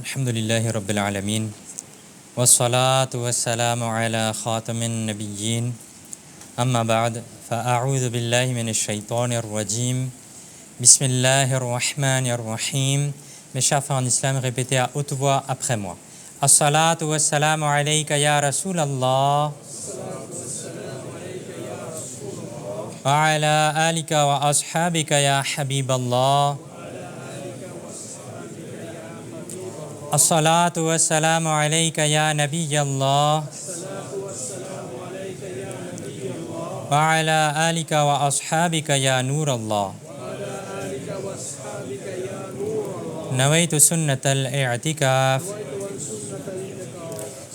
الحمد لله رب العالمين والصلاة والسلام على خاتم النبيين أما بعد فأعوذ بالله من الشيطان الرجيم بسم الله الرحمن الرحيم. Mes chers frères en islam, répétez à haute voix après moi. As-salatu was-salamu alayka ya Rasulallah wa ala alika wa ashabika ya Habiballah. As-salatu was-salamu alayka ya Nabiyallah wa ala alika wa ashabika ya Nurallah. Nawaitu sunnat al-i'tikaf.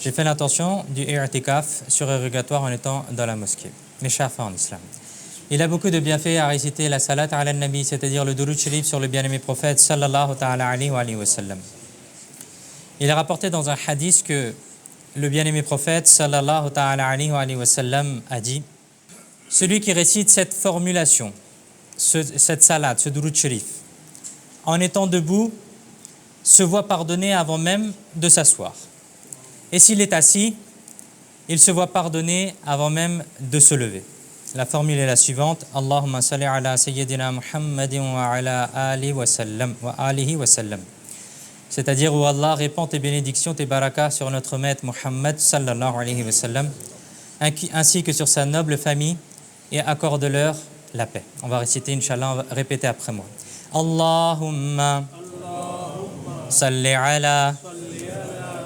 J'ai fait l'intention du i'tikaf surérogatoire en étant dans la mosquée. Mes chers frères en islam, il a beaucoup de bienfaits à réciter la salat ala nabi, c'est-à-dire le durud sharif sur le bien-aimé prophète sallallahu ta'ala alayhi wa sallam. Il est rapporté dans un hadith que le bien-aimé prophète sallallahu ta'ala alayhi wa sallam a dit: celui qui récite cette formulation, cette salat, ce durud sharif, en étant debout, se voit pardonner avant même de s'asseoir. Et s'il est assis, il se voit pardonner avant même de se lever. La formule est la suivante: Allahumma salli ala sayyidina Muhammadin wa ala alihi wa sallam. C'est-à-dire, où Allah répand tes bénédictions, tes barakas sur notre maître Muhammad sallallahu alayhi wa sallam, ainsi que sur sa noble famille, et accorde-leur la paix. On va réciter, Inch'Allah, on va répéter après moi. Allahumma salli ala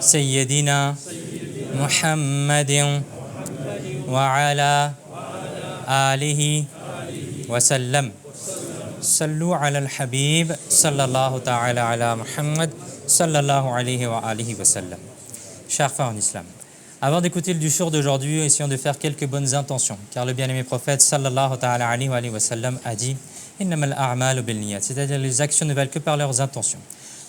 sayyidina Muhammadin wa ala alihi wa sallam. Sallu ala al-habib sallallahu ta'ala ala Muhammad sallallahu alayhi wa sallam. Chers frères en islam, avant d'écouter le discours d'aujourd'hui, essayons de faire quelques bonnes intentions, car le bien-aimé prophète sallallahu ta'ala alayhi wa sallam a dit: innamal a'malu binniyat, c'est-à-dire les actions ne valent que par leurs intentions.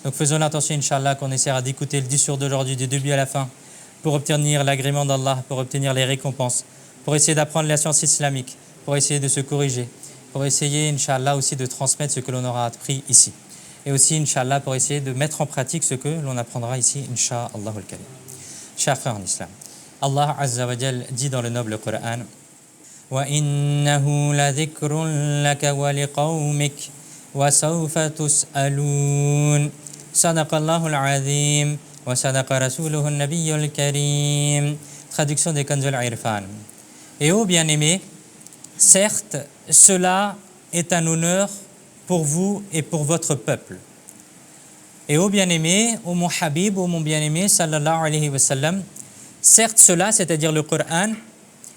Donc faisons l'intention, Inch'Allah, qu'on essaiera d'écouter le discours d'aujourd'hui du début à la fin pour obtenir l'agrément d'Allah, pour obtenir les récompenses, pour essayer d'apprendre la science islamique, pour essayer de se corriger, pour essayer, Inch'Allah, aussi de transmettre ce que l'on aura appris ici. Et aussi, Inch'Allah, pour essayer de mettre en pratique ce que l'on apprendra ici, Inch'Allah al-Karim. Chers frères en islam, Allah Azza wa Jal dit dans le noble Coran: وَإِنَّهُ لَذِكْرٌ لَكَ وَلِقَوْمِكَ وَسَوْفَ تُسْأَلُونَ صدق الله العظيم وصدق رسوله النبي الكريم. Traduction des Kanz al-Irfan. Et ô bien-aimés, certes, cela est un honneur pour vous et pour votre peuple. Et ô bien-aimé, ô mon habib, ô mon bien-aimé, sallallahu alayhi wa sallam, certes cela, c'est-à-dire le Coran,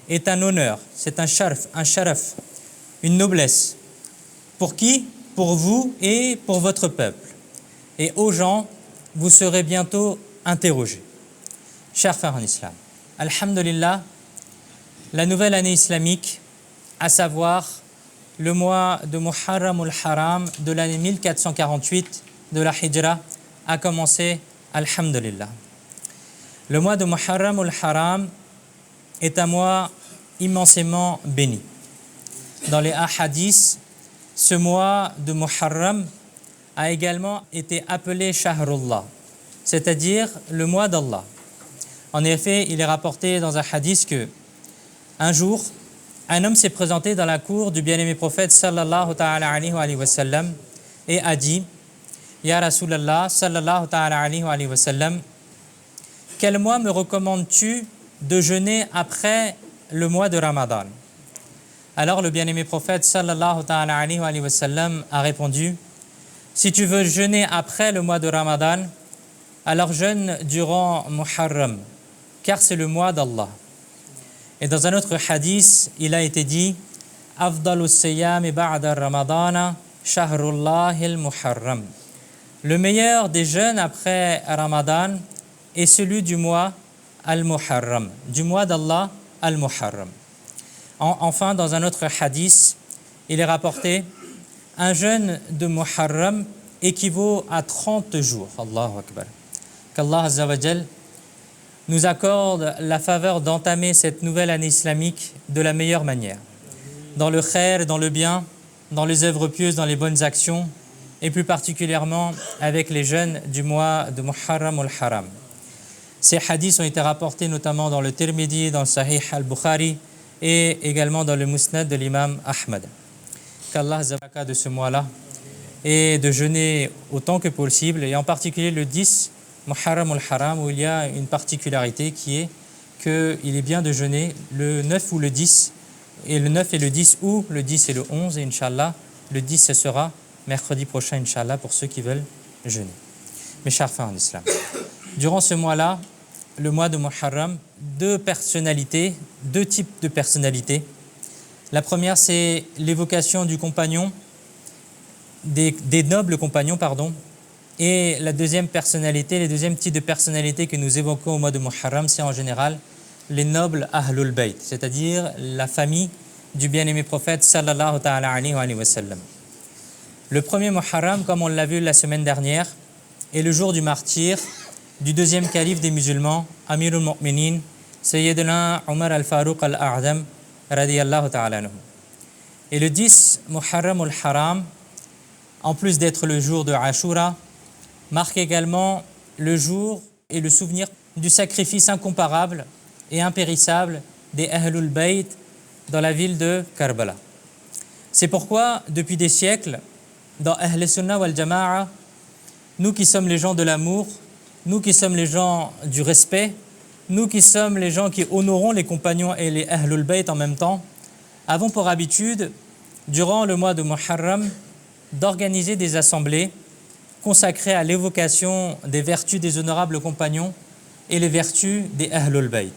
est un honneur, c'est un sharaf, une noblesse. Pour qui? Pour vous et pour votre peuple. Et aux gens, vous serez bientôt interrogés. Chers frères en islam, alhamdulillah, la nouvelle année islamique, à savoir le mois de Muharram al-Haram de l'année 1448 de la Hijra, a commencé, alhamdulillah. Le mois de Muharram al-Haram est un mois immensément béni. Dans les ahadiths, ce mois de Muharram a également été appelé Shahrullah, c'est-à-dire le mois d'Allah. En effet, il est rapporté dans un hadith que un jour, un homme s'est présenté dans la cour du bien-aimé prophète sallallahu ta'ala alayhi wa sallam et a dit: Ya Rasulallah sallallahu ta'ala alayhi wa sallam, quel mois me recommandes-tu de jeûner après le mois de Ramadan? Alors le bien-aimé prophète sallallahu ta'ala alayhi wa sallam a répondu: si tu veux jeûner après le mois de Ramadan, alors jeûne durant Muharram, car c'est le mois d'Allah. Et dans un autre hadith, il a été dit: Afdalu siyami ba'da Ramadana shahrullahi al-Muharram. Le meilleur des jeûnes après Ramadan est celui du mois al-Muharram, du mois d'Allah al-Muharram. Enfin, dans un autre hadith, il est rapporté: un jeûne de Muharram équivaut à 30 jours. Allahu Akbar. Qu'Allah Azza wa Jal nous accorde la faveur d'entamer cette nouvelle année islamique de la meilleure manière, dans le khair, dans le bien, dans les œuvres pieuses, dans les bonnes actions, et plus particulièrement avec les jeunes du mois de Muharram al-Haram. Ces hadiths ont été rapportés notamment dans le Tirmidhi, dans le Sahih al-Bukhari et également dans le Musnad de l'imam Ahmad. Qu'Allah zabaka de ce mois-là et de jeûner autant que possible, et en particulier le 10 Muharram al-Haram, où il y a une particularité qui est qu'il est bien de jeûner le 9 ou le 10, et le 9 et le 10 ou le 10 et le 11, et Inch'Allah, le 10 ce sera mercredi prochain, Inch'Allah, pour ceux qui veulent jeûner. Mes chers frères en islam, durant ce mois-là, le mois de Muharram, deux types de personnalités. La première, c'est l'évocation du compagnon, des nobles compagnons, pardon. Et la deuxième personnalité, le deuxième type de personnalité que nous évoquons au mois de Muharram, c'est en général les nobles Ahlul Bayt, c'est-à-dire la famille du bien-aimé prophète sallallahu ta'ala alayhi wa sallam. Le premier Muharram, comme on l'a vu la semaine dernière, est le jour du martyr du deuxième calife des musulmans, Amirul Mu'minin, Sayyidina Umar al-Faruq al-A'zam, radiyallahu ta'ala anhu. Et le 10 Muharram al-Haram, en plus d'être le jour de Ashura, marque également le jour et le souvenir du sacrifice incomparable et impérissable des Ahlul Bayt dans la ville de Karbala. C'est pourquoi, depuis des siècles, dans Ahl Sunnah wal Jama'a, nous qui sommes les gens de l'amour, nous qui sommes les gens du respect, nous qui sommes les gens qui honorons les compagnons et les Ahlul Bayt en même temps, avons pour habitude, durant le mois de Muharram, d'organiser des assemblées consacrées à l'évocation des vertus des honorables compagnons et les vertus des Ahlul Bayt.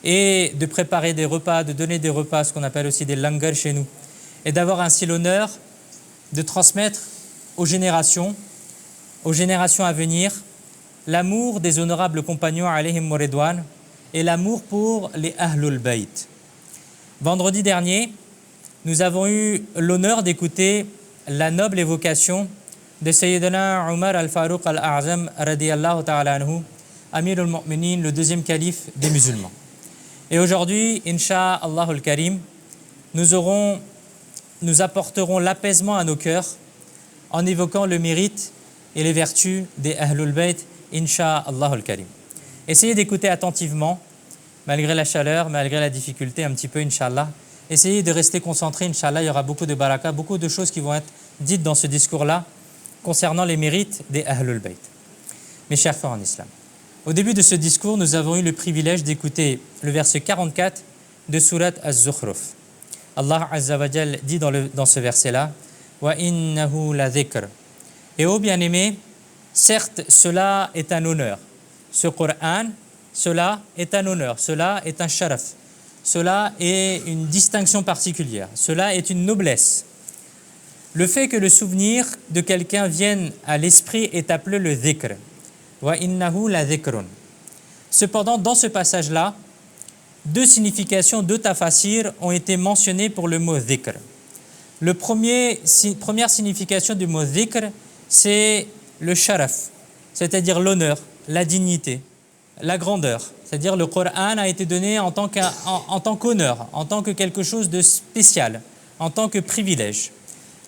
Et de préparer des repas, de donner des repas, ce qu'on appelle aussi des langar chez nous, et d'avoir ainsi l'honneur de transmettre aux générations à venir, l'amour des honorables compagnons alayhim ridwan et l'amour pour les Ahlul Bayt. Vendredi dernier, nous avons eu l'honneur d'écouter la noble évocation de Sayyidina Umar al-Faruq al-A'zam radiyallahu ta'ala anhu, Amirul Mu'minin, le deuxième calife des musulmans. Et aujourd'hui, Inch'Allah al-Karim, nous apporterons l'apaisement à nos cœurs en évoquant le mérite et les vertus des Ahlul Bayt, Inch'Allah al-Karim. Essayez d'écouter attentivement, malgré la chaleur, malgré la difficulté un petit peu, Inch'Allah. Essayez de rester concentré, Inch'Allah, il y aura beaucoup de baraka, beaucoup de choses qui vont être dites dans ce discours-là concernant les mérites des Ahlul Bayt. Mes chers frères en islam, au début de ce discours, nous avons eu le privilège d'écouter le verset 44 de Surat Az-Zukhruf. Allah Azza wa Jal dit dans ce verset-là « Wa innahu la dhikr » Et ô bien-aimés, certes, cela est un honneur. Ce Coran, cela est un honneur, cela est un sharaf, cela est une distinction particulière, cela est une noblesse. Le fait que le souvenir de quelqu'un vienne à l'esprit est appelé le dhikr. Wa innahu la dhikrun. Cependant, dans ce passage-là, deux significations, deux tafasir ont été mentionnées pour le mot dhikr. Première signification du mot dhikr, c'est le sharaf, c'est-à-dire l'honneur, la dignité, la grandeur. C'est-à-dire le Coran a été donné en tant qu'honneur, en tant que quelque chose de spécial, en tant que privilège.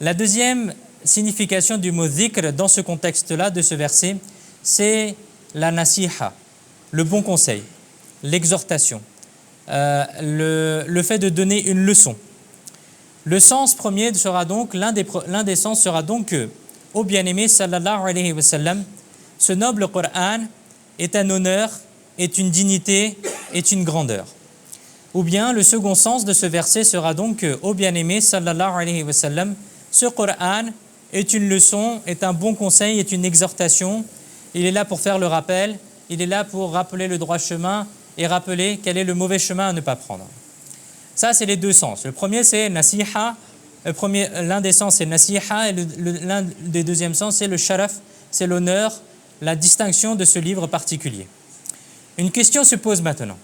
La deuxième signification du mot dhikr dans ce contexte-là, de ce verset, c'est la nasiha, le bon conseil, l'exhortation, le fait de donner une leçon. Le sens premier sera donc, l'un des sens sera donc que, ô bien-aimé sallallahu alayhi wa sallam, ce noble Coran est un honneur, est une dignité, est une grandeur. Ou bien le second sens de ce verset sera donc que, ô bien-aimé sallallahu alayhi wa sallam, ce Coran est une leçon, est un bon conseil, est une exhortation. Il est là pour faire le rappel, il est là pour rappeler le droit chemin et rappeler quel est le mauvais chemin à ne pas prendre. Ça, c'est les deux sens. Le premier, c'est nasiha. L'un des sens, c'est nasiha, et l'un des deuxièmes sens, c'est le sharaf, c'est l'honneur, la distinction de ce livre particulier. Une question se pose maintenant.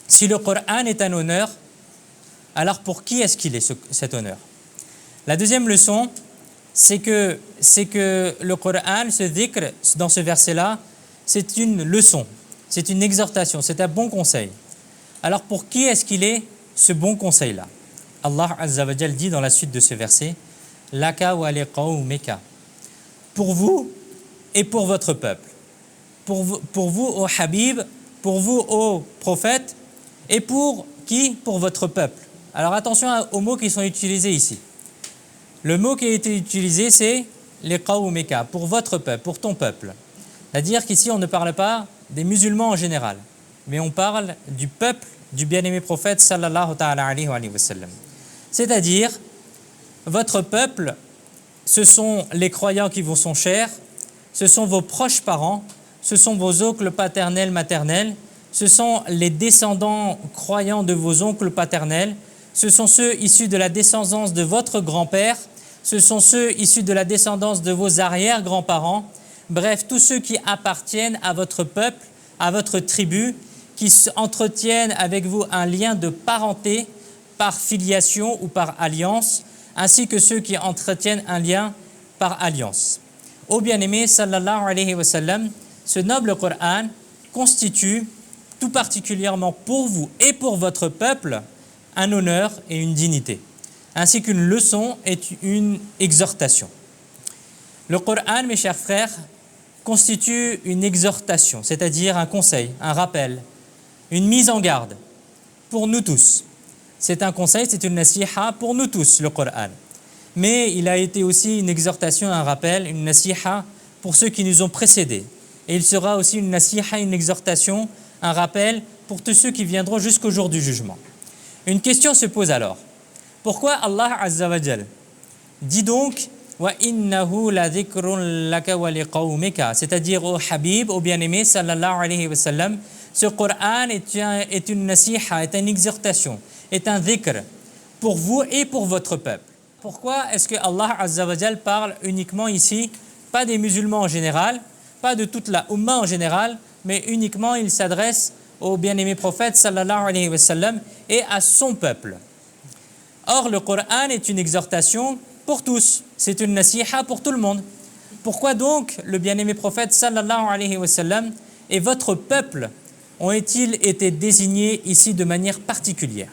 Si le Coran est un honneur, alors pour qui est-ce qu'il est cet honneur? La deuxième leçon, c'est que le Coran, ce dhikr, dans ce verset-là, c'est une leçon, c'est une exhortation, c'est un bon conseil. Alors pour qui est-ce qu'il est ce bon conseil-là? Allah Azza wa Jal dit dans la suite de ce verset « Laka wa li qawmika » pour vous et pour votre peuple. Pour vous, ô Habib, pour vous, ô prophète, et pour qui? Pour votre peuple. Alors attention aux mots qui sont utilisés ici. Le mot qui a été utilisé, c'est les qawmika, pour votre peuple, pour ton peuple. C'est-à-dire qu'ici, on ne parle pas des musulmans en général, mais on parle du peuple du bien-aimé prophète sallallahu ta'ala alayhi wa sallam. C'est-à-dire, votre peuple, ce sont les croyants qui vous sont chers, ce sont vos proches parents, ce sont vos oncles paternels, maternels, ce sont les descendants croyants de vos oncles paternels, ce sont ceux issus de la descendance de votre grand-père, ce sont ceux issus de la descendance de vos arrière-grands-parents, bref, tous ceux qui appartiennent à votre peuple, à votre tribu, qui entretiennent avec vous un lien de parenté par filiation ou par alliance, ainsi que ceux qui entretiennent un lien par alliance. Ô bien-aimé, sallallahu alayhi wa sallam, ce noble Coran constitue tout particulièrement pour vous et pour votre peuple un honneur et une dignité, ainsi qu'une leçon et une exhortation. Le Coran, mes chers frères, constitue une exhortation, c'est-à-dire un conseil, un rappel, une mise en garde pour nous tous. C'est un conseil, c'est une nasiha pour nous tous, le Coran. Mais il a été aussi une exhortation, un rappel, une nasiha pour ceux qui nous ont précédés. Et il sera aussi une nasiha, une exhortation, un rappel pour tous ceux qui viendront jusqu'au jour du jugement. Une question se pose alors. Pourquoi Allah Azza wa Jal dit donc wa innahu la dhikrun laka wa liqawmika, c'est-à-dire au Habib, au bien-aimé sallallahu alayhi wa sallam, ce Coran est une nasiha, est une exhortation, est un dhikr pour vous et pour votre peuple. Pourquoi est-ce que Allah Azza wa Jal parle uniquement ici, pas des musulmans en général, pas de toute la Ummah en général, mais uniquement il s'adresse au bien-aimé prophète sallallahu alayhi wa sallam et à son peuple. Or, le Coran est une exhortation pour tous, c'est une nasiha pour tout le monde. Pourquoi donc le bien-aimé prophète sallallahu alayhi wa sallam et votre peuple ont-ils été désignés ici de manière particulière?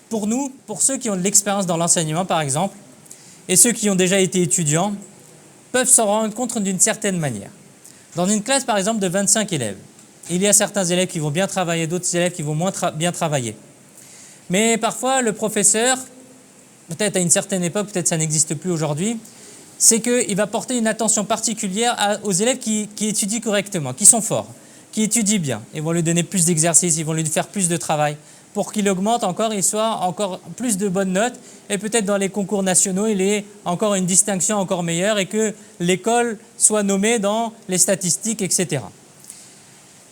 Pour nous, pour ceux qui ont de l'expérience dans l'enseignement par exemple, et ceux qui ont déjà été étudiants, peuvent s'en rendre compte d'une certaine manière. Dans une classe par exemple de 25 élèves, il y a certains élèves qui vont bien travailler, d'autres élèves qui vont moins bien travailler. Mais parfois le professeur, peut-être à une certaine époque, peut-être ça n'existe plus aujourd'hui, c'est qu'il va porter une attention particulière aux élèves qui étudient correctement, qui sont forts, qui étudient bien. Ils vont lui donner plus d'exercices, ils vont lui faire plus de travail pour qu'il augmente encore, il soit encore plus de bonnes notes et peut-être dans les concours nationaux, il ait encore une distinction encore meilleure et que l'école soit nommée dans les statistiques, etc.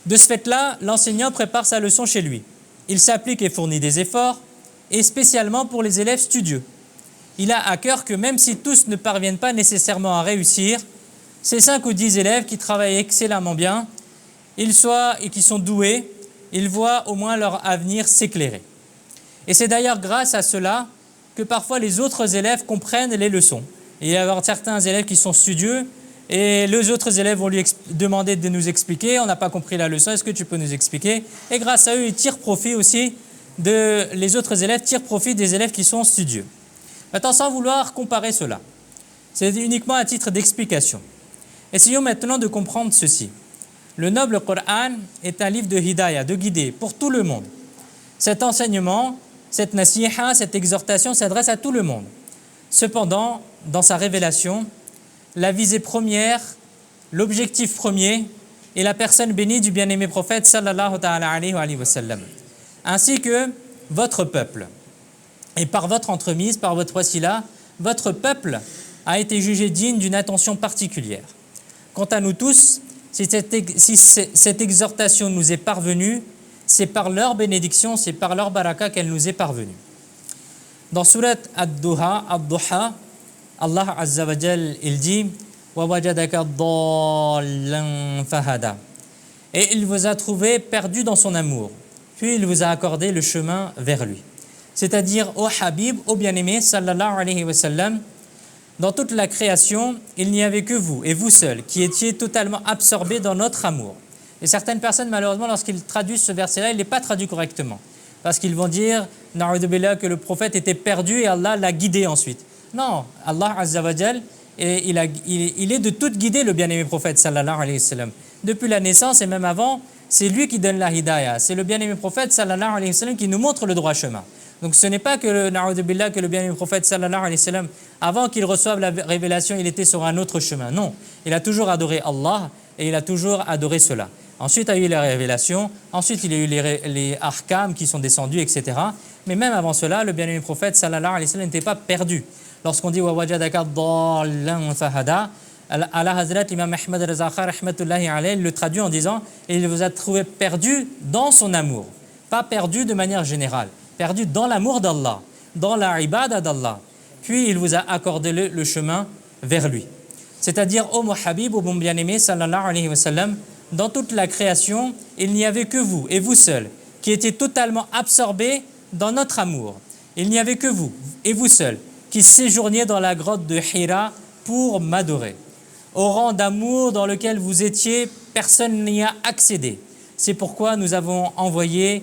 De ce fait-là, l'enseignant prépare sa leçon chez lui. Il s'applique et fournit des efforts, et spécialement pour les élèves studieux. Il a à cœur que même si tous ne parviennent pas nécessairement à réussir, ces 5 ou 10 élèves qui travaillent excellemment bien, et qui sont doués, ils voient au moins leur avenir s'éclairer. Et c'est d'ailleurs grâce à cela que parfois les autres élèves comprennent les leçons. Il y a certains élèves qui sont studieux, et les autres élèves vont lui demander de nous expliquer, on n'a pas compris la leçon, est-ce que tu peux nous expliquer? Et grâce à eux, ils tirent profit aussi les autres élèves tirent profit des élèves qui sont studieux. Maintenant, sans vouloir comparer cela, c'est uniquement à titre d'explication. Essayons maintenant de comprendre ceci. Le noble Coran est un livre de hidayah, de guidée, pour tout le monde. Cet enseignement, cette nasiha, cette exhortation s'adresse à tout le monde. Cependant, dans sa révélation, la visée première, l'objectif premier est la personne bénie du bien-aimé prophète sallallahu ta'ala alayhi wa sallam, ainsi que votre peuple. Et par votre entremise, par votre wasila, votre peuple a été jugé digne d'une attention particulière. Quant à nous tous, si cette exhortation nous est parvenue, c'est par leur bénédiction, c'est par leur baraka qu'elle nous est parvenue. Dans Surat Ad-Duha, Allah Azza wa Jal, il dit « Wa wajadaka dhallan fahada » et il vous a trouvé perdu dans son amour, puis il vous a accordé le chemin vers lui. C'est-à-dire, ô Habib, ô bien-aimé, sallallahu alayhi wa sallam, dans toute la création, il n'y avait que vous, et vous seul, qui étiez totalement absorbés dans notre amour. Et certaines personnes, malheureusement, lorsqu'ils traduisent ce verset-là, il n'est pas traduit correctement. Parce qu'ils vont dire, na'udhu billah, que le prophète était perdu et Allah l'a guidé ensuite. Non, Allah Azza wa Jal, et il est de tout guider le bien-aimé prophète sallallahu alayhi wa sallam. Depuis la naissance et même avant, c'est lui qui donne la hidayah. C'est le bien-aimé prophète sallallahu alayhi wa sallam qui nous montre le droit chemin. Donc ce n'est pas que que le bien-aimé prophète sallallahu alayhi wa sallam, avant qu'il reçoive la révélation, il était sur un autre chemin. Non, il a toujours adoré Allah et il a toujours adoré cela. Ensuite, il y a eu la révélation, ensuite il y a eu les ahkam qui sont descendus, etc. Mais même avant cela, le bien-aimé prophète sallallahu alayhi wa sallam n'était pas perdu. Lorsqu'on dit « Wa wajadaka dallan fahada », Allah Hazrat Imam Ahmad Raza Khan rahmatullahi alayhi le traduit en disant « Il vous a trouvé perdu dans son amour », pas perdu de manière générale, perdu dans l'amour d'Allah, dans la ibada d'Allah. Puis il vous a accordé le chemin vers lui. C'est-à-dire, ô mon Habib, ô mon bien-aimé, sallallahu alayhi wa sallam, dans toute la création, il n'y avait que vous et vous seul qui étiez totalement absorbés dans notre amour. Il n'y avait que vous et vous seul qui séjourniez dans la grotte de Hira pour m'adorer. Au rang d'amour dans lequel vous étiez, personne n'y a accédé. C'est pourquoi nous avons envoyé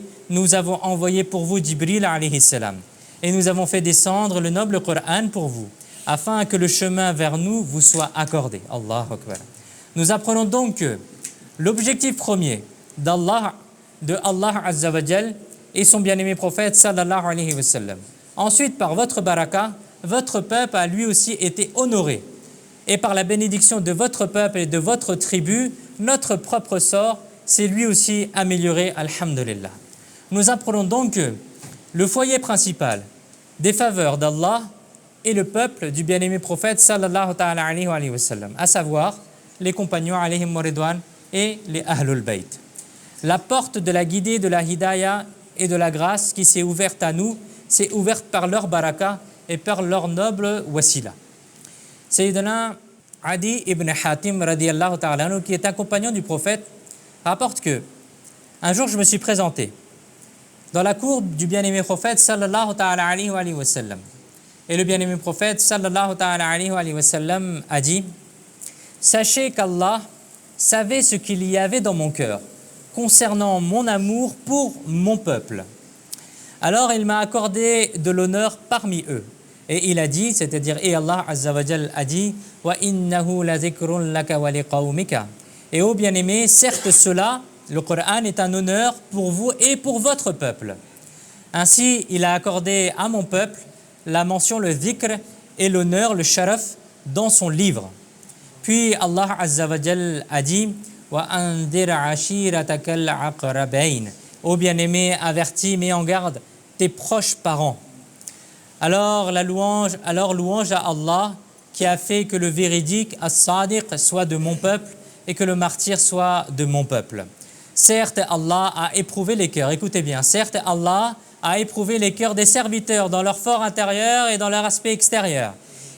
pour vous Jibril alayhi salam. Et nous avons fait descendre le noble Coran pour vous, afin que le chemin vers nous vous soit accordé. Allahu Akbar. Nous apprenons donc que l'objectif premier de Allah Azza wa Jal et son bien-aimé prophète sallallahu alayhi wa sallam. Ensuite, par votre baraka, votre peuple a lui aussi été honoré. Et par la bénédiction de votre peuple et de votre tribu, notre propre sort s'est lui aussi amélioré, alhamdulillah. Nous apprenons donc que le foyer principal des faveurs d'Allah est le peuple du bien-aimé prophète sallallahu ta'ala alayhi wa sallam, à savoir les compagnons alayhim wa ridwan et les Ahlul Bayt. La porte de la guidée, de la hidayah et de la grâce qui s'est ouverte à nous, s'est ouverte par leur baraka et par leur noble wasila. Sayyidina Adi ibn Hatim radiyallahu ta'ala anhu, qui est un compagnon du prophète, rapporte que un jour je me suis présenté dans la cour du bien-aimé prophète sallallahu ta'ala alayhi wa sallam. Et le bien-aimé prophète sallallahu ta'ala alayhi wa sallam a dit: sachez qu'Allah savait ce qu'il y avait dans mon cœur concernant mon amour pour mon peuple. Alors il m'a accordé de l'honneur parmi eux. Et il a dit, c'est-à-dire, et Allah Azza wa Jal a dit: wa innahu la zikrun laka wa liqawmika. Et ô bien-aimé, certes cela, le Coran est un honneur pour vous et pour votre peuple. Ainsi, il a accordé à mon peuple la mention, le dhikr et l'honneur, le sharaf, dans son livre. Puis Allah Azza wa Jal a dit: wa andir ashiratakal aqrabain. Ô bien-aimé, avertis, mets en garde tes proches parents. Alors louange à Allah qui a fait que le véridique, as-sadiq, soit de mon peuple et que le martyr soit de mon peuple. Certes, Allah a éprouvé les cœurs, écoutez bien, certes, Allah a éprouvé les cœurs des serviteurs dans leur fort intérieur et dans leur aspect extérieur.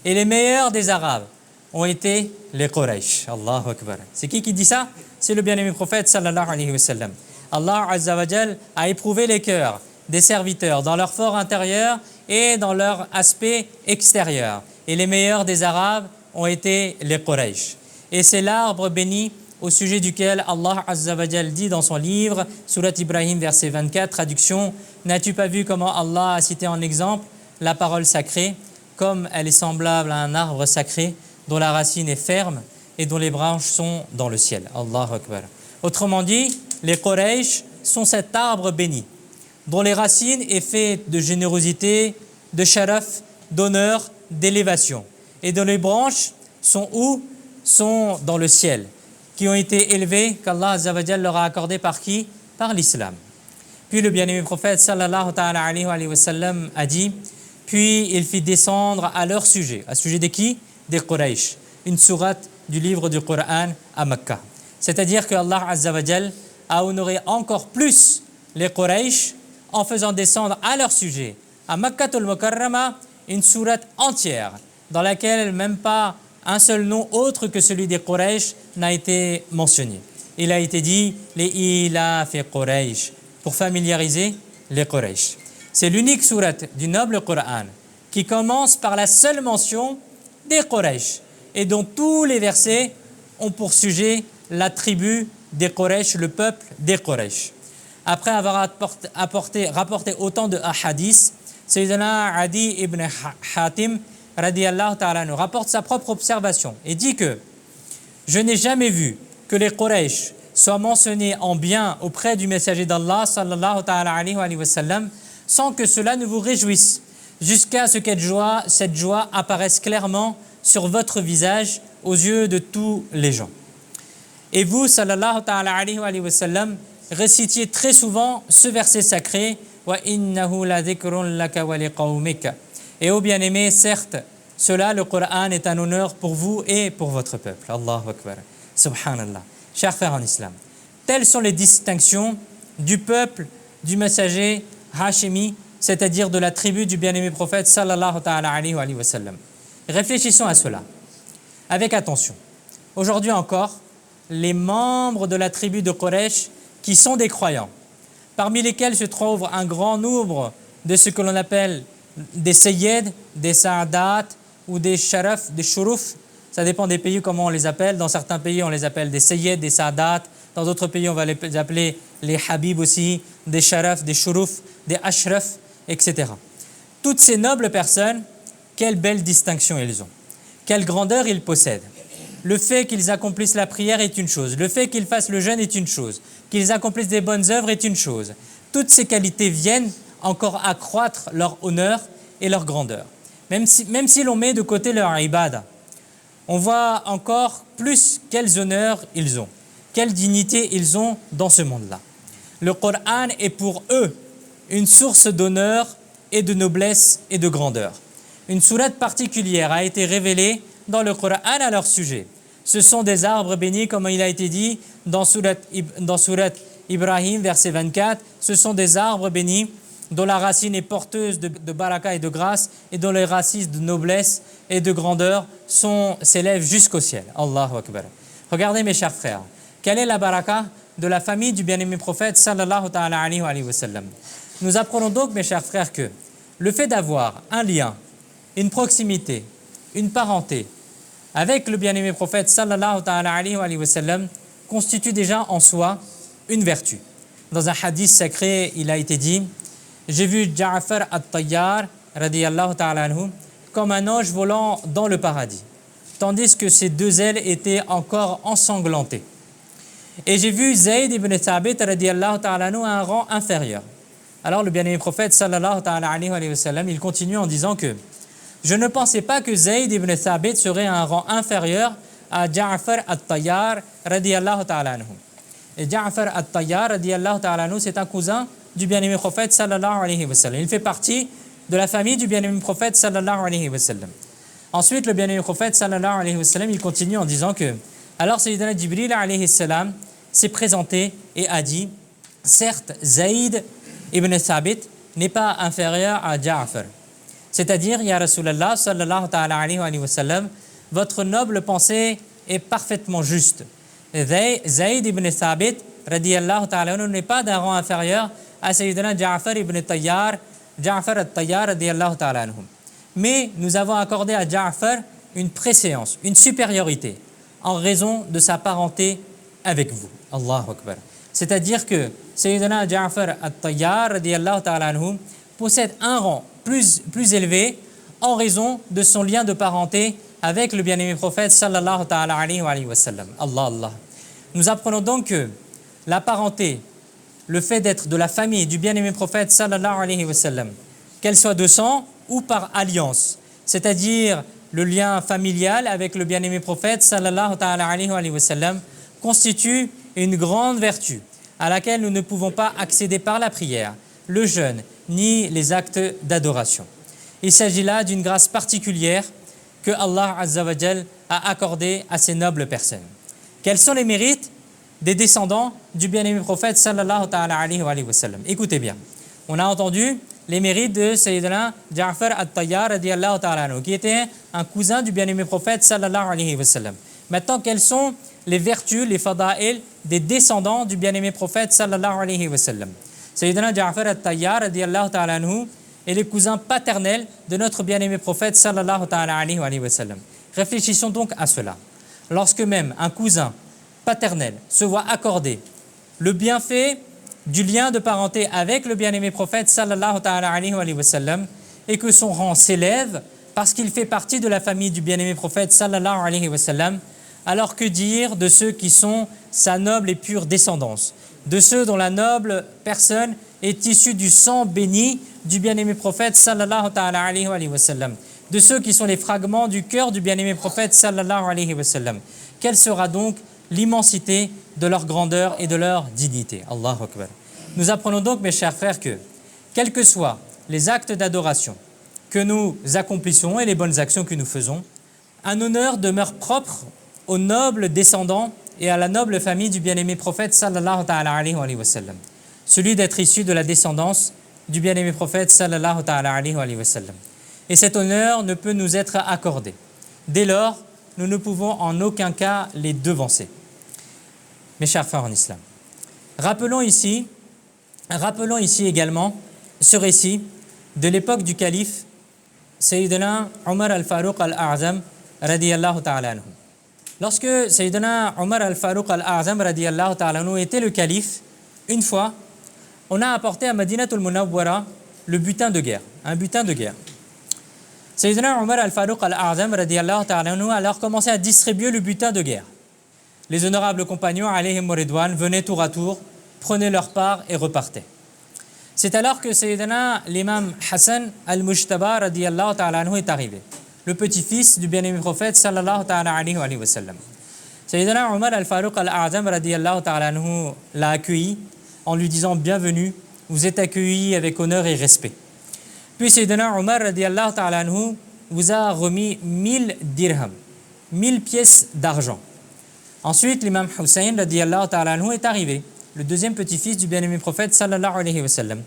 Et les meilleurs des Arabes ont été les Quraysh. Allahu Akbar. C'est qui dit ça? C'est le bien-aimé prophète sallallahu alayhi wa sallam. Allah Azza wa Jal a éprouvé les cœurs des serviteurs dans leur fort intérieur et dans leur aspect extérieur. Et les meilleurs des Arabes ont été les Quraysh. Et c'est l'arbre béni au sujet duquel Allah Azza wa Jal dit dans son livre, Surat Ibrahim, verset 24, traduction: n'as-tu pas vu comment Allah a cité en exemple la parole sacrée, comme elle est semblable à un arbre sacré dont la racine est ferme et dont les branches sont dans le ciel. Allahu Akbar. Autrement dit, les Quraysh sont cet arbre béni, dont les racines est faites de générosité, de sharaf, d'honneur, d'élévation, et dont les branches sont où? Sont dans le ciel, qui ont été élevées, qu'Allah Azza wa Jal leur a accordé par qui? Par l'islam. Puis le bien-aimé prophète sallallahu ta'ala alayhi wa sallam a dit: puis il fit descendre à leur sujet. À sujet de qui? Des Quraysh. Une sourate du livre du Coran à Mecca. C'est-à-dire que Allah Azza wa Jal a honoré encore plus les Quraysh en faisant descendre à leur sujet, à Makkatul Mukarrama, une sourate entière dans laquelle même pas un seul nom autre que celui des Quraysh n'a été mentionné. Il a été dit les Ilaf et Quraysh pour familiariser les Quraysh. C'est l'unique sourate du noble Coran qui commence par la seule mention des Quraysh et dont tous les versets ont pour sujet la tribu des Quraysh, le peuple des Quraysh. Après avoir rapporté autant de hadiths, Sayyidina Adi ibn Hatim radiyallahu ta'ala anhu, rapporte sa propre observation et dit que je n'ai jamais vu que les Quraysh soient mentionnés en bien auprès du messager d'Allah sallallahu ta'ala alayhi wa sallam sans que cela ne vous réjouisse jusqu'à ce que cette joie apparaisse clairement sur votre visage aux yeux de tous les gens. Et vous, sallallahu ta'ala alayhi wa sallam, récitiez très souvent ce verset sacré wa innahu la dhikrun laka wa liqawmika. Et ô bien-aimés, certes, cela, le Coran, est un honneur pour vous et pour votre peuple. Allahu Akbar. Subhanallah. Chers frères en islam, telles sont les distinctions du peuple du messager Hashimi, c'est-à-dire de la tribu du bien-aimé prophète sallallahu ta'ala alayhi wa sallam. Réfléchissons à cela avec attention. Aujourd'hui encore, les membres de la tribu de Quraysh qui sont des croyants, parmi lesquels se trouve un grand nombre de ce que l'on appelle des Sayyids, des Sa'adat ou des Sharaf, des Shuruf. Ça dépend des pays comment on les appelle. Dans certains pays, on les appelle des Sayyids, des Sa'adat. Dans d'autres pays, on va les appeler les Habib aussi, des Sharaf, des Shuruf, des Ashraf, etc. Toutes ces nobles personnes, quelle belle distinction ils ont. Quelle grandeur ils possèdent. Le fait qu'ils accomplissent la prière est une chose. Le fait qu'ils fassent le jeûne est une chose. Qu'ils accomplissent des bonnes œuvres est une chose. Toutes ces qualités viennent encore accroître leur honneur et leur grandeur. Même si l'on met de côté leur ibada, on voit encore plus quels honneurs ils ont, quelle dignité ils ont dans ce monde-là. Le Coran est pour eux une source d'honneur et de noblesse et de grandeur. Une sourate particulière a été révélée dans le Coran à leur sujet. Ce sont des arbres bénis, comme il a été dit dans sourate Ibrahim, verset 24. Ce sont des arbres bénis dont la racine est porteuse de baraka et de grâce et dont les racines de noblesse et de grandeur s'élèvent jusqu'au ciel. Allahu Akbar. Regardez mes chers frères, quelle est la baraka de la famille du bien-aimé prophète sallallahu ta'ala alayhi wa sallam. Nous apprenons donc mes chers frères que le fait d'avoir un lien, une proximité, une parenté avec le bien-aimé prophète sallallahu ta'ala alayhi wa sallam constitue déjà en soi une vertu. Dans un hadith sacré, il a été dit: j'ai vu Ja'far at-Tayyar radiyallahu ta'ala anhu comme un ange volant dans le paradis, tandis que ses deux ailes étaient encore ensanglantées. Et j'ai vu Zayd ibn Thabit radiyallahu ta'ala anhu à un rang inférieur. Alors le bien-aimé prophète sallallahu ta'ala alayhi wa sallam, il continue en disant que je ne pensais pas que Zayd ibn Thabit serait à un rang inférieur à Ja'far at-Tayyar radiyallahu ta'ala anhu. Et Ja'far at-Tayyar radiyallahu ta'ala anhu, c'est un cousin du bien-aimé prophète sallallahu alayhi wa sallam. Il fait partie de la famille du bien-aimé prophète sallallahu alayhi wa sallam. Ensuite, le bien-aimé prophète sallallahu alayhi wa sallam, il continue en disant que alors Sayyidina Jibril alayhi salam s'est présenté et a dit: certes, Zayd ibn Thabit n'est pas inférieur à Ja'far. C'est-à-dire, Ya Rasulallah sallallahu ta'ala alayhi wa sallam, votre noble pensée est parfaitement juste. Zayd ibn Thabit radiyallahu ta'ala anhu n'est pas d'un rang inférieur à Sayyidina Ja'far ibn Tayyar, Ja'far at-Tayyar radiyallahu ta'ala anhu. Mais nous avons accordé à Ja'far une préséance, une supériorité en raison de sa parenté avec vous. Allahu Akbar. C'est-à-dire que Sayyidina Ja'far at-Tayyar radiyallahu ta'ala anhu possède un rang plus élevé en raison de son lien de parenté avec le bien-aimé prophète sallallahu ta'ala alayhi wa sallam. Allah. Nous apprenons donc que la parenté, le fait d'être de la famille du bien-aimé prophète sallallahu alayhi wa sallam, qu'elle soit de sang ou par alliance, c'est-à-dire le lien familial avec le bien-aimé prophète sallallahu ta'ala alayhi wa sallam, constitue une grande vertu à laquelle nous ne pouvons pas accéder par la prière, le jeûne, ni les actes d'adoration. Il s'agit là d'une grâce particulière que Allah Azza wa Jal a accordée à ces nobles personnes. Quels sont les mérites des descendants du bien-aimé prophète sallallahu ta'ala alayhi wa sallam? Écoutez bien, on a entendu les mérites de Sayyidina Ja'far at-Tayyar radiyallahu ta'ala anhu, qui était un cousin du bien-aimé prophète sallallahu alayhi wa sallam. Maintenant, quelles sont les vertus, les fada'il des descendants du bien-aimé prophète sallallahu alayhi wa sallam? Sayyidina Ja'far at-Tayyar radiyallahu ta'ala anhu est le cousin paternel de notre bien-aimé prophète sallallahu ta'ala alayhi wa sallam. Réfléchissons donc à cela. Lorsque même un cousin paternel se voit accorder le bienfait du lien de parenté avec le bien-aimé prophète sallallahu ta'ala alayhi wa sallam et que son rang s'élève parce qu'il fait partie de la famille du bien-aimé prophète sallallahu alayhi wa sallam. Alors que dire de ceux qui sont sa noble et pure descendance, de ceux dont la noble personne est issue du sang béni du bien-aimé prophète sallallahu ta'ala alayhi wa sallam, de ceux qui sont les fragments du cœur du bien-aimé prophète sallallahu alayhi wa sallam. Quelle sera donc l'immensité de leur grandeur et de leur dignité? Allahu Akbar. Nous apprenons donc, mes chers frères, que quels que soient les actes d'adoration que nous accomplissons et les bonnes actions que nous faisons, un honneur demeure propre aux nobles descendants et à la noble famille du bien-aimé prophète sallallahu ta'ala alayhi wa sallam, celui d'être issu de la descendance du bien-aimé prophète sallallahu ta'ala alayhi wa sallam. Et cet honneur ne peut nous être accordé. Dès lors, nous ne pouvons en aucun cas les devancer. Mes chers frères en islam, rappelons ici également ce récit de l'époque du calife Sayyidina Omar al-Farouq al-A'zam radiyallahu ta'ala anhu. Lorsque Sayyidina Omar al-Farouq al-A'zam radiyallahu ta'ala anhu était le calife, une fois, on a apporté à Madinatul Munawwara le butin de guerre, un butin de guerre. Sayyidina Omar al-Farouq al-A'zam radiyallahu ta'ala anhu a alors commencé à distribuer le butin de guerre. Les honorables compagnons, alayhim ridwan, venaient tour à tour, prenaient leur part et repartaient. C'est alors que Sayyidina l'imam Hassan al-Mujtaba radiyallahu ta'ala anhu est arrivé, le petit-fils du bien-aimé prophète sallallahu ta'ala alayhi wa sallam. Sayyidina Omar al-Farouq al-A'zam radiyallahu ta'ala anhu l'a accueilli en lui disant « Bienvenue, vous êtes accueilli avec honneur et respect ». Puis Sayyidina Omar radiyallahu ta'ala anhu vous a remis 1000 dirhams, 1000 pièces d'argent. Ensuite, l'imam Hussein radiyallahu ta'ala anhu est arrivé, le deuxième petit-fils du bien-aimé prophète sallallahu alayhi wa sallam.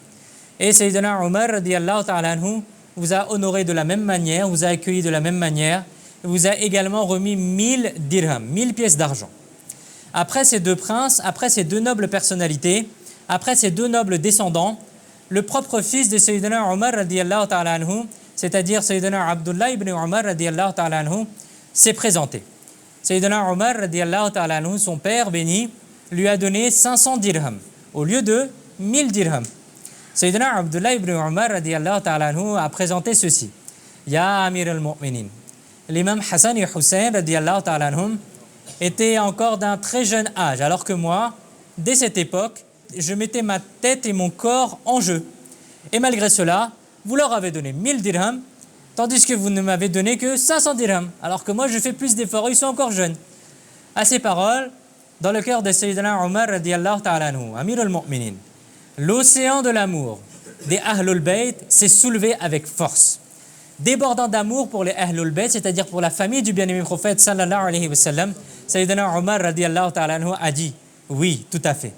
Et Sayyidina Omar radiyallahu ta'ala anhu vous a honoré de la même manière, vous a accueilli de la même manière, et vous a également remis 1000 dirhams, 1000 pièces d'argent. Après ces deux princes, après ces deux nobles personnalités, après ces deux nobles descendants, le propre fils de Sayyidina Omar radiyallahu ta'ala anhu, c'est-à-dire Sayyidina Abdullah ibn Omar radiyallahu ta'ala anhu, s'est présenté. Sayyidina Omar radiyallahu ta'ala anhu, son père béni, lui a donné 500 dirhams au lieu de 1000 dirhams. Sayyidina Abdullah ibn Omar radiyallahu ta'ala anhu a présenté ceci. Ya Amir al-Mu'minin. L'imam Hassan et Hussein radiyallahu ta'ala anhum étaient encore d'un très jeune âge, alors que moi, dès cette époque, je mettais ma tête et mon corps en jeu. Et malgré cela, vous leur avez donné 1000 dirhams, tandis que vous ne m'avez donné que 500 dirhams, alors que moi je fais plus d'efforts, ils sont encore jeunes. À ces paroles, dans le cœur de Sayyidina Omar radiyallahu ta'ala anhu, Amir al-Mu'minin, l'océan de l'amour des Ahlul Bayt s'est soulevé avec force. Débordant d'amour pour les Ahlul Bayt, c'est-à-dire pour la famille du bien-aimé prophète sallallahu alayhi wa sallam, Sayyidina Omar radiyallahu ta'ala anhu a dit « Oui, tout à fait.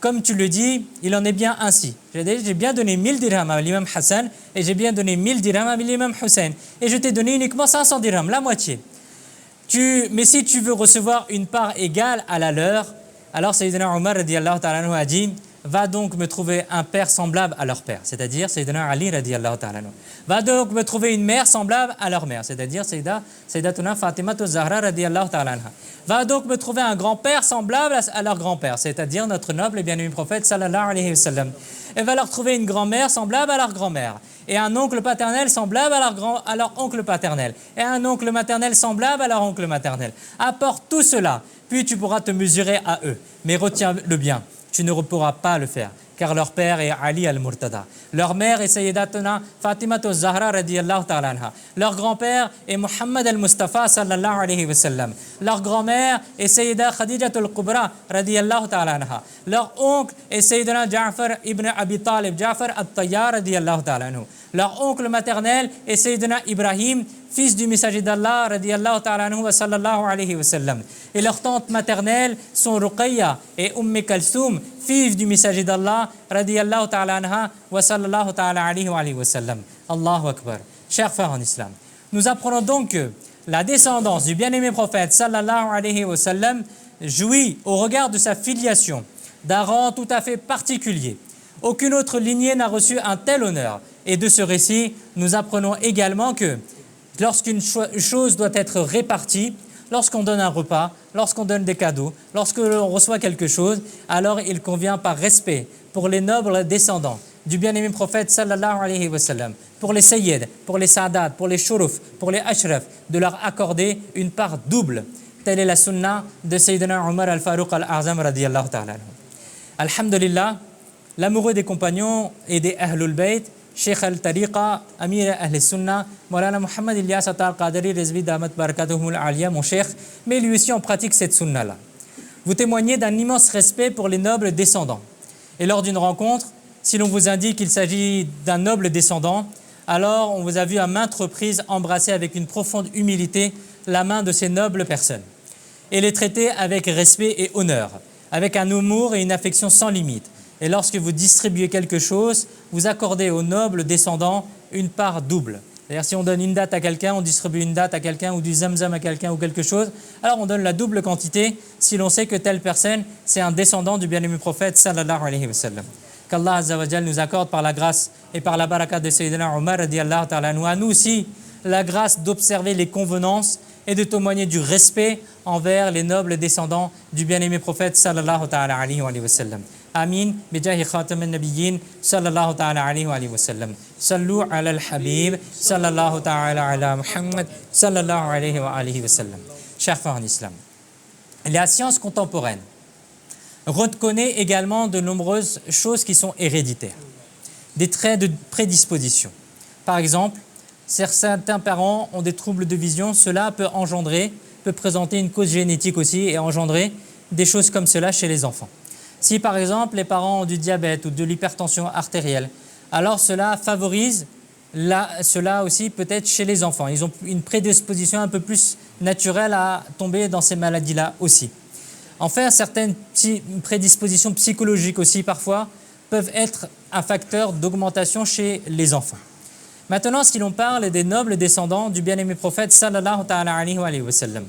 Comme tu le dis, il en est bien ainsi. J'ai bien donné 1000 dirhams à l'imam Hassan et j'ai bien donné 1000 dirhams à l'imam Hussein. Et je t'ai donné uniquement 500 dirhams, la moitié. Mais si tu veux recevoir une part égale à la leur, alors Sayyidina Omar radiyallahu ta'ala anhu a dit « Va donc me trouver un père semblable à leur père, c'est-à-dire Sayyidina Ali radiyallahu ta'ala anhu. Va donc me trouver une mère semblable à leur mère, c'est-à-dire Sayyidatuna Fatima Zahra radiyallahu ta'ala anha. Va donc me trouver un grand-père semblable à leur grand-père, c'est-à-dire notre noble et bien-aimé prophète sallallahu alayhi wa sallam. Et va leur trouver une grand-mère semblable à leur grand-mère, et un oncle paternel semblable à leur oncle paternel, et un oncle maternel semblable à leur oncle maternel. Apporte tout cela, puis tu pourras te mesurer à eux. Mais retiens-le bien, tu ne pourras pas le faire, car leur père est Ali al-Murtada. Leur mère est Sayyidatuna Fatima Zahra radiyallahu ta'ala anha. Leur grand-père est Muhammad al-Mustafa sallallahu alayhi wa sallam. Leur grand-mère est Sayyida Khadija al-Kubra radiyallahu ta'ala anha. Leur oncle est Sayyidina Ja'far ibn Abi Talib, Ja'far al-Tayyar radiyallahu ta'ala anhu. Leur oncle maternel est Sayyidina Ibrahim, fils du messager d'Allah radiyallahu ta'ala anhu wa sallallahu alayhi wa sallam. Et leurs tantes maternelles sont Ruqayya et Kalsoum, filles du messager d'Allah radiyallahu ta'ala anha wa sallallahu ta'ala alayhi wa sallam. Allahu Akbar. Chers frères en islam, nous apprenons donc que la descendance du bien-aimé prophète sallallahu alayhi wa sallam jouit au regard de sa filiation d'un rang tout à fait particulier. Aucune autre lignée n'a reçu un tel honneur. Et de ce récit, nous apprenons également que lorsqu'une chose doit être répartie, lorsqu'on donne un repas, lorsqu'on donne des cadeaux, lorsque l'on reçoit quelque chose, alors il convient par respect pour les nobles descendants du bien-aimé prophète sallallahu alayhi wa sallam, pour les sayyid, pour les sa'adat, pour les shuruf, pour les ashraf, de leur accorder une part double. Telle est la sunna de Sayyidina Umar al-Faruq al-A'zam radiyallahu ta'ala anhu. Alhamdulillah, l'amoureux des compagnons et des Ahlul Bayt, Cheikh al-Tariqa, Amir Ahl-Sunnah, Maulana Muhammad Ilyas al-Qadari, Rizvi Damat Barakatuhum al-Aliya, mon cheikh, mais lui aussi on pratique cette sunna-là. Vous témoignez d'un immense respect pour les nobles descendants. Et lors d'une rencontre, si l'on vous indique qu'il s'agit d'un noble descendant, alors on vous a vu à maintes reprises embrasser avec une profonde humilité la main de ces nobles personnes et les traiter avec respect et honneur, avec un humour et une affection sans limite. Et lorsque vous distribuez quelque chose, vous accordez aux nobles descendants une part double. C'est-à-dire si on donne une date à quelqu'un, on distribue une date à quelqu'un ou du zamzam à quelqu'un ou quelque chose, alors on donne la double quantité si l'on sait que telle personne, c'est un descendant du bien-aimé prophète sallallahu alayhi wa sallam. Qu'Allah Azza wa Jal nous accorde par la grâce et par la baraka de Sayyidina Umar radiyallahu ta'ala anhu, à nous aussi la grâce d'observer les convenances et de témoigner du respect envers les nobles descendants du bien-aimé prophète sallallahu ta'ala alayhi wa sallam. Amin, bijahi khatam al-nabiyyin sallallahu ta'ala alayhi wa sallam. Sallu ala al-habib sallallahu ta'ala ala Muhammad sallallahu alayhi wa sallam. Chers frères en islam, la science contemporaine reconnaît également de nombreuses choses qui sont héréditaires, des traits de prédisposition. Par exemple, certains parents ont des troubles de vision, cela peut présenter une cause génétique aussi et engendrer des choses comme cela chez les enfants. Si par exemple les parents ont du diabète ou de l'hypertension artérielle, alors cela favorise cela aussi peut-être chez les enfants. Ils ont une prédisposition un peu plus naturelle à tomber dans ces maladies-là aussi. Enfin, certaines prédispositions psychologiques aussi parfois peuvent être un facteur d'augmentation chez les enfants. Maintenant, si l'on parle des nobles descendants du bien-aimé prophète sallallahu ta'ala alayhi wa sallam,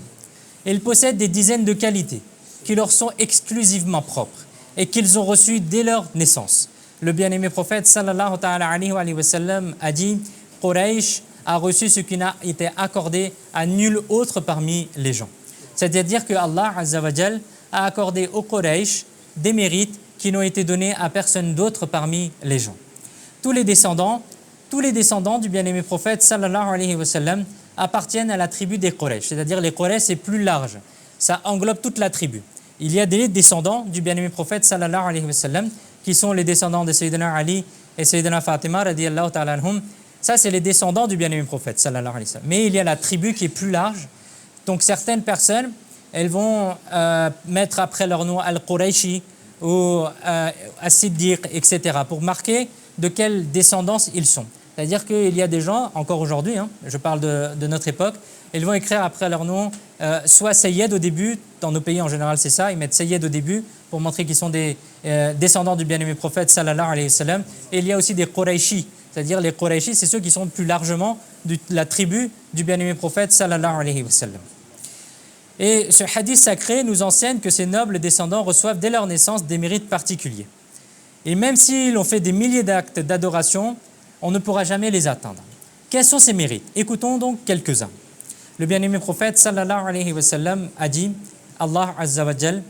ils possèdent des dizaines de qualités qui leur sont exclusivement propres et qu'ils ont reçues dès leur naissance. Le bien-aimé prophète sallallahu ta'ala alayhi wa sallam a dit « Quraysh a reçu ce qui n'a été accordé à nul autre parmi les gens ». C'est-à-dire que Allah Azza wa Jal a accordé aux Quraysh des mérites qui n'ont été donnés à personne d'autre parmi les gens. Tous les descendants du bien-aimé prophète sallallahu alayhi wa sallam appartiennent à la tribu des Quraysh, c'est-à-dire les Quraysh c'est plus large, ça englobe toute la tribu. Il y a des descendants du bien-aimé prophète sallallahu alayhi wa sallam qui sont les descendants de Sayyidina Ali et Sayyidina Fatima radiyallahu ta'ala anhum. Ça c'est les descendants du bien-aimé prophète sallallahu alayhi wa sallam. Mais il y a la tribu qui est plus large. Donc certaines personnes, elles vont mettre après leur nom Al-Qurayshi ou As-Siddiq, etc. pour marquer de quelle descendance ils sont. C'est-à-dire qu'il y a des gens, encore aujourd'hui, je parle de notre époque, ils vont écrire après leur nom soit Sayyid au début, dans nos pays en général c'est ça, ils mettent Sayyid au début pour montrer qu'ils sont des descendants du bien-aimé prophète sallallahu alayhi wa sallam. Et il y a aussi des Qurayshi, c'est-à-dire les Qurayshi, c'est ceux qui sont plus largement de la tribu du bien-aimé prophète sallallahu alayhi wa sallam. Et ce hadith sacré nous enseigne que ces nobles descendants reçoivent dès leur naissance des mérites particuliers. Et même s'ils ont fait des milliers d'actes d'adoration, on ne pourra jamais les atteindre. Quels sont ces mérites? Écoutons donc quelques-uns. Le bien-aimé prophète sallallahu alayhi wa sallam a dit « Allah Azza wa Jal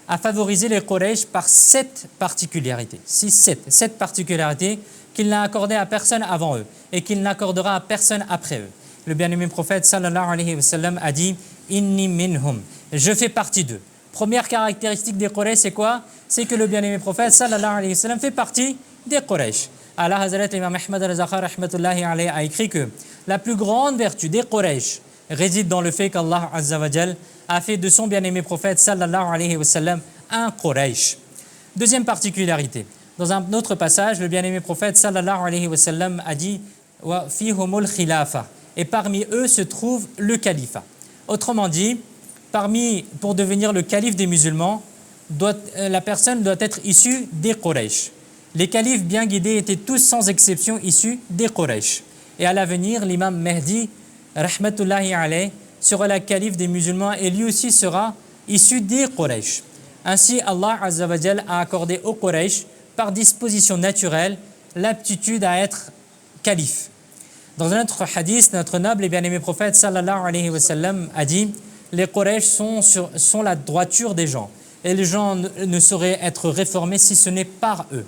a favorisé les Quraysh par 7 particularités. 7 particularités qu'il n'a accordées à personne avant eux et qu'il n'accordera à personne après eux. Le bien-aimé prophète sallallahu alayhi wa sallam a dit « Inni minhum » je fais partie d'eux. Première caractéristique des Quraysh, c'est quoi? C'est que le bien-aimé prophète sallallahu alayhi wa sallam fait partie des Quraysh. Allah Hazrat Imam Ahmad al-Zakhar rahmatullahi alayhi a écrit que la plus grande vertu des Quraysh réside dans le fait qu'Allah Azza wa Jal a fait de son bien-aimé prophète sallallahu alayhi wa sallam un Quraysh. Deuxième particularité, dans un autre passage, le bien-aimé prophète sallallahu alayhi wa sallam a dit wa fihumul khilafa, et parmi eux se trouve le califat. Autrement dit, pour devenir le calife des musulmans, la personne doit être issue des Quraysh. Les califes bien guidés étaient tous sans exception issus des Quraysh. Et à l'avenir, l'imam Mahdi, rahmatullahi alayh, sera le calife des musulmans et lui aussi sera issu des Quraysh. Ainsi, Allah Azza wa Jal a accordé aux Quraysh, par disposition naturelle, l'aptitude à être calife. Dans un autre hadith, notre noble et bien-aimé prophète sallallahu alayhi wa sallam a dit « Les Quraysh sont la droiture des gens et les gens ne sauraient être réformés si ce n'est par eux ».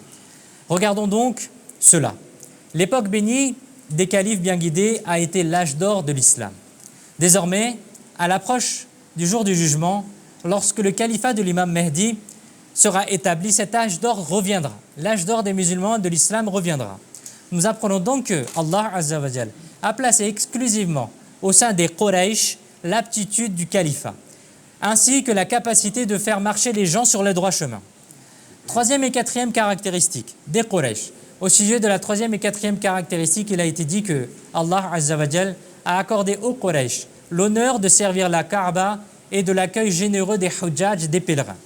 Regardons donc cela. L'époque bénie des califes bien guidés a été l'âge d'or de l'islam. Désormais, à l'approche du jour du jugement, lorsque le califat de l'imam Mahdi sera établi, cet âge d'or reviendra. L'âge d'or des musulmans de l'islam reviendra. Nous apprenons donc que Allah Azza wa Jal a placé exclusivement au sein des Quraysh l'aptitude du califat, ainsi que la capacité de faire marcher les gens sur le droit chemin. Troisième et quatrième caractéristique des Quraysh. Au sujet de la troisième et quatrième caractéristique, il a été dit que Allah Azza wa Jal a accordé aux Quraysh l'honneur de servir la Kaaba et de l'accueil généreux des Hujjaj, des pèlerins.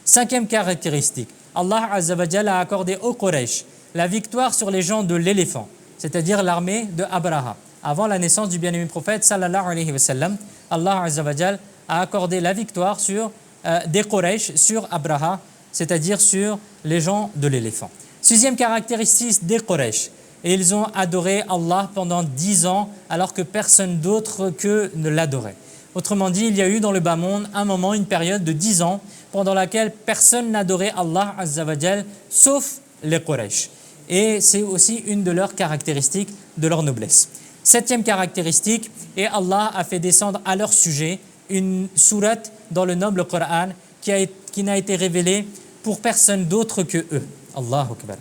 Cinquième caractéristique, Allah Azza wa Jal a accordé aux Quraysh la victoire sur les gens de l'éléphant, c'est-à-dire l'armée de Abraha. Avant la naissance du bien-aimé prophète sallallahu alayhi wa sallam, Allah Azza wa Jal a accordé la victoire sur des Quraysh sur Abraha, c'est-à-dire sur les gens de l'éléphant. Sixième caractéristique des Quraysh, et ils ont adoré Allah pendant 10 ans alors que personne d'autre qu'eux ne l'adorait. Autrement dit, il y a eu dans le bas monde un moment, une période de 10 ans pendant laquelle personne n'adorait Allah Azza wa Jal sauf les Quraysh. Et c'est aussi une de leurs caractéristiques de leur noblesse. Septième caractéristique, et Allah a fait descendre à leur sujet une sourate dans le noble Coran qui n'a été révélée pour personne d'autre que eux. Allahu Akbar.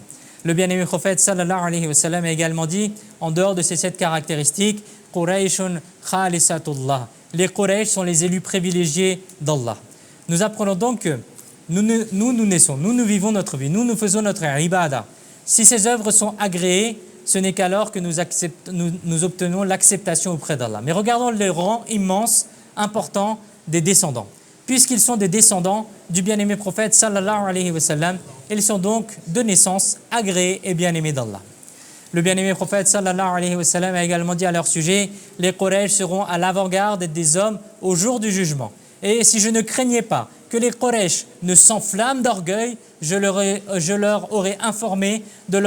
Le bien-aimé prophète sallallahu alayhi wa sallam a également dit, en dehors de ces 7 caractéristiques, Qurayshun khalisatullah. Les Quraysh sont les élus privilégiés d'Allah. Nous apprenons donc que nous naissons, nous vivons notre vie, nous faisons notre ibadah. Si ces œuvres sont agréées, ce n'est qu'alors que nous obtenons l'acceptation auprès d'Allah. Mais regardons le rang immense, important des descendants. Puisqu'ils sont des descendants du bien-aimé prophète sallallahu alayhi wa sallam, ils sont donc de naissance agréés et bien-aimés d'Allah. Le bien-aimé prophète sallallahu alayhi wa sallam a également dit à leur sujet, les Quraysh seront à l'avant-garde des hommes au jour du jugement. Et si je ne craignais pas que les Quraysh ne s'enflamment d'orgueil, je leur aurais informé de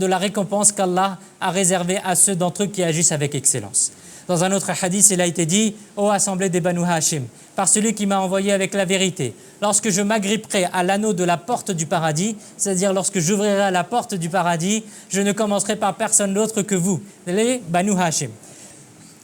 la récompense qu'Allah a réservée à ceux d'entre eux qui agissent avec excellence. Dans un autre hadith, il a été dit « Ô assemblée des Banu Hashim, par celui qui m'a envoyé avec la vérité, lorsque je m'agripperai à l'anneau de la porte du paradis, c'est-à-dire lorsque j'ouvrirai la porte du paradis, je ne commencerai par personne d'autre que vous, les Banu Hashim. »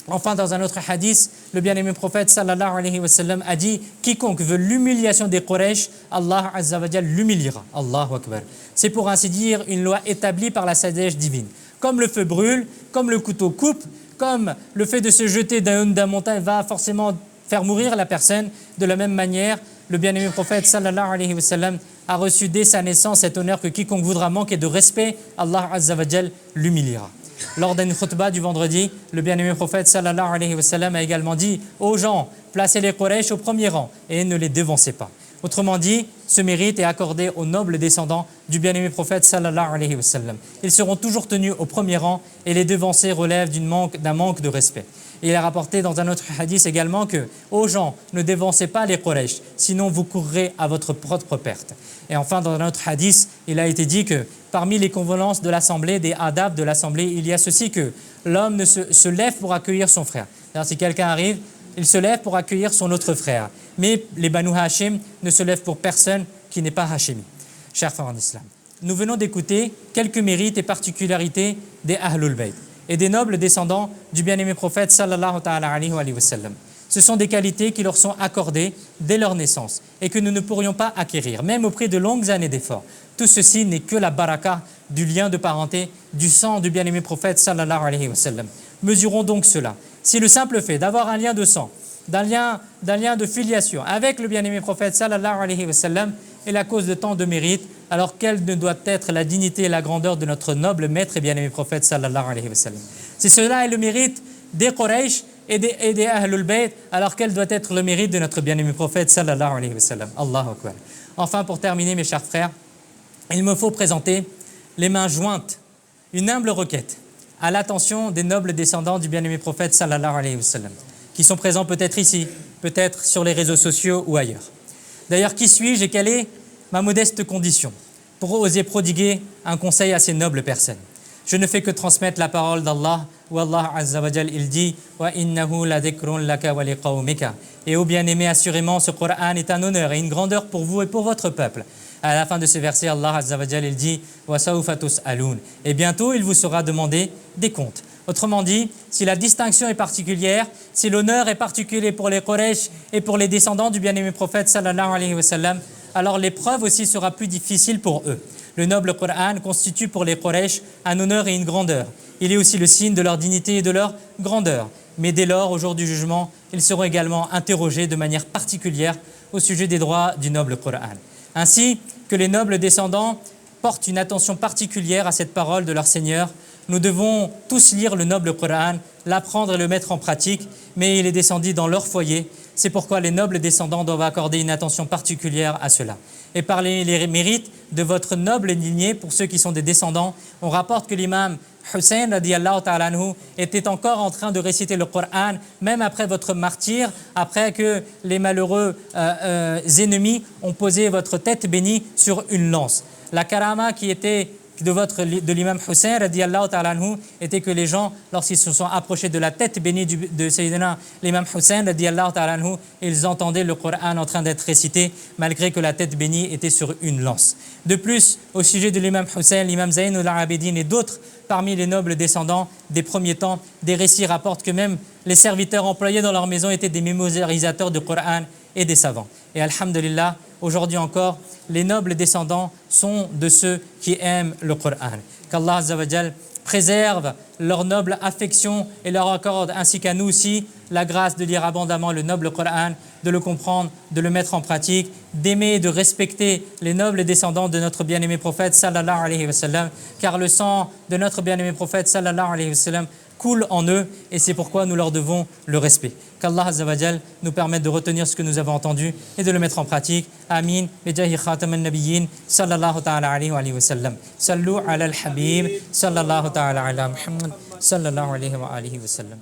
Enfin, dans un autre hadith, le bien-aimé prophète sallallahu alayhi wa sallam a dit « Quiconque veut l'humiliation des Quraysh, Allah Azza wa Jal l'humiliera. » Allahu Akbar. C'est pour ainsi dire une loi établie par la sagesse divine. Comme le feu brûle, comme le couteau coupe, comme le fait de se jeter d'un montagne va forcément faire mourir la personne, de la même manière, le bien-aimé prophète sallallahu alayhi wa sallam a reçu dès sa naissance cet honneur que quiconque voudra manquer de respect, Allah Azza wa Jal l'humiliera. Lors d'une khutbah du vendredi, le bien-aimé prophète sallallahu alayhi wa sallam a également dit aux gens, placez les Quraysh au premier rang et ne les devancez pas. Autrement dit, ce mérite est accordé aux nobles descendants du bien-aimé prophète sallallahu alayhi wa sallam. Ils seront toujours tenus au premier rang et les devancer relève d'un manque de respect. Et il est rapporté dans un autre hadith également que aux gens, ne devancez pas les Quraysh, sinon vous courrez à votre propre perte. Et enfin, dans un autre hadith, il a été dit que parmi les convenances de l'assemblée, des adab de l'assemblée, il y a ceci que l'homme se lève pour accueillir son frère. C'est-à-dire, si quelqu'un arrive, il se lève pour accueillir son autre frère. Mais les Banu Hashim ne se lèvent pour personne qui n'est pas Hashimi. Chers frères en islam, nous venons d'écouter quelques mérites et particularités des Ahlul Bayt et des nobles descendants du bien-aimé prophète sallallahu ta'ala alayhi wa sallam. Ce sont des qualités qui leur sont accordées dès leur naissance et que nous ne pourrions pas acquérir, même au prix de longues années d'efforts. Tout ceci n'est que la baraka du lien de parenté, du sang du bien-aimé prophète sallallahu alayhi wa sallam. Mesurons donc cela. Si le simple fait d'avoir un lien de sang, d'un lien de filiation avec le bien-aimé prophète sallallahu alayhi wa sallam est la cause de tant de mérite, alors quelle ne doit être la dignité et la grandeur de notre noble maître et bien-aimé prophète sallallahu alayhi wa sallam. Si cela est le mérite des Quraysh et des Ahlul Bayt, alors quel doit être le mérite de notre bien-aimé prophète sallallahu alayhi wa sallam. Allahu Akbar. Enfin, pour terminer, mes chers frères, il me faut présenter les mains jointes, une humble requête à l'attention des nobles descendants du bien-aimé prophète sallallahu alayhi wa sallam, qui sont présents peut-être ici, peut-être sur les réseaux sociaux ou ailleurs. D'ailleurs, qui suis-je et quelle est ma modeste condition pour oser prodiguer un conseil à ces nobles personnes? Je ne fais que transmettre la parole d'Allah, où Allah Azza wa Jal, il dit « Wa innahu la dhikrun laka wa liqawmika » Et ô bien-aimé, assurément, ce Coran est un honneur et une grandeur pour vous et pour votre peuple. À la fin de ce verset, Allah Azza wa Jal, il dit « Wa sawfa tus'aloun » et bientôt il vous sera demandé des comptes. Autrement dit, si la distinction est particulière, si l'honneur est particulier pour les Quraysh et pour les descendants du bien-aimé prophète sallallahu alayhi wa sallam, alors l'épreuve aussi sera plus difficile pour eux. Le noble Coran constitue pour les Quraysh un honneur et une grandeur. Il est aussi le signe de leur dignité et de leur grandeur. Mais dès lors, au jour du jugement, ils seront également interrogés de manière particulière au sujet des droits du noble Coran. Ainsi que les nobles descendants portent une attention particulière à cette parole de leur Seigneur, nous devons tous lire le noble Coran, l'apprendre et le mettre en pratique, mais il est descendu dans leur foyer. C'est pourquoi les nobles descendants doivent accorder une attention particulière à cela. Et parmi les mérites de votre noble lignée, pour ceux qui sont des descendants, on rapporte que l'imam Hussein radiyallahu ta'ala anhu était encore en train de réciter le Coran, même après votre martyre, après que les malheureux ennemis ont posé votre tête bénie sur une lance. La karama qui était de l'imam Hussein radiyallahu ta'ala anhu était que les gens, lorsqu'ils se sont approchés de la tête bénie de Sayyidina l'imam Hussein radiyallahu ta'ala anhu, ils entendaient le Coran en train d'être récité malgré que la tête bénie était sur une lance. De plus, au sujet de l'imam Hussein, l'imam Zaynul Abidin et d'autres parmi les nobles descendants des premiers temps, des récits rapportent que même les serviteurs employés dans leur maison étaient des mémorisateurs de Coran et des savants. Et alhamdulillah, aujourd'hui encore, les nobles descendants sont de ceux qui aiment le Coran. Qu'Allah Azza wa Jal préserve leur noble affection et leur accorde, ainsi qu'à nous aussi, la grâce de lire abondamment le noble Coran, de le comprendre, de le mettre en pratique, d'aimer et de respecter les nobles descendants de notre bien-aimé prophète sallallahu alayhi wa sallam, car le sang de notre bien-aimé prophète sallallahu alayhi wa sallam coule en eux et c'est pourquoi nous leur devons le respect. Qu'Allah Azza wa Jal nous permette de retenir ce que nous avons entendu et de le mettre en pratique. Amin. Bijahi khataman nabiyyin sallallahu ta'ala alayhi wa sallam. Sallu ala al-habib sallallahu ta'ala ala Muhammad sallallahu alayhi wa sallam.